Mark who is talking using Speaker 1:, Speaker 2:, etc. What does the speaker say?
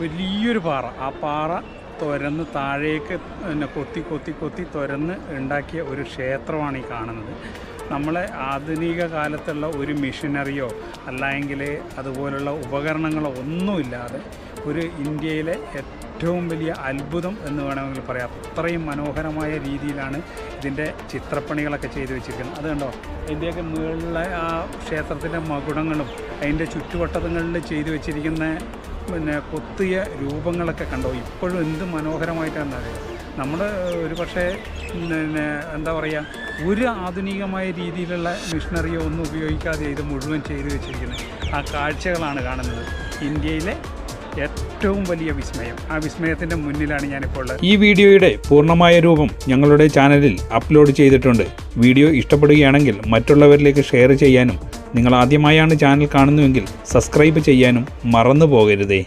Speaker 1: വലിയൊരു പാറ. ആ പാറ തുരന്ന് താഴേക്ക് കൊത്തി തുരന്ന് ഉണ്ടാക്കിയ ഒരു ക്ഷേത്രമാണ് ഈ കാണുന്നത്. നമ്മളെ ആധുനിക കാലത്തുള്ള ഒരു മെഷീനറിയോ അല്ലെങ്കിൽ അതുപോലുള്ള ഉപകരണങ്ങളോ ഒന്നുമില്ലാതെ ഒരു ഇന്ത്യയിലെ ഏറ്റവും വലിയ അത്ഭുതം എന്ന് വേണമെങ്കിൽ പറയാം. അത്രയും മനോഹരമായ രീതിയിലാണ് ഇതിൻ്റെ ചിത്രപ്പണികളൊക്കെ ചെയ്തു വെച്ചിരിക്കുന്നത്. അത് കണ്ടോ, ഇതിൻ്റെയൊക്കെ മുകളിലുള്ള ആ ക്ഷേത്രത്തിൻ്റെ മകുടങ്ങളും അതിൻ്റെ ചുറ്റുവട്ടങ്ങളിൽ ചെയ്തു വെച്ചിരിക്കുന്ന കൊത്തിയ രൂപങ്ങളൊക്കെ കണ്ടോ. ഇപ്പോഴും എന്ത് മനോഹരമായിട്ടാണെന്നറിയാം. നമ്മൾ ഒരു പക്ഷേ എന്താ പറയുക, ഒരു ആധുനികമായ രീതിയിലുള്ള മിഷനറിയോ ഒന്നും ഉപയോഗിക്കാതെ ഇത് മുഴുവൻ ചെയ്തു വെച്ചിരിക്കുന്നത്. ആ കാഴ്ചകളാണ് കാണുന്നത്. ഇന്ത്യയിലെ ഏറ്റവും വലിയ വിസ്മയം. ആ വിസ്മയത്തിൻ്റെ മുന്നിലാണ് ഞാനിപ്പോൾ ഉള്ളത്.
Speaker 2: ഈ വീഡിയോയുടെ പൂർണ്ണമായ രൂപം ഞങ്ങളുടെ ചാനലിൽ അപ്ലോഡ് ചെയ്തിട്ടുണ്ട്. വീഡിയോ ഇഷ്ടപ്പെടുകയാണെങ്കിൽ മറ്റുള്ളവരിലേക്ക് ഷെയർ ചെയ്യാനും നിങ്ങൾ ആദ്യമായാണ് ചാനൽ കാണുന്നുവെങ്കിൽ സബ്സ്ക്രൈബ് ചെയ്യാനും മറന്നു പോകരുതേ.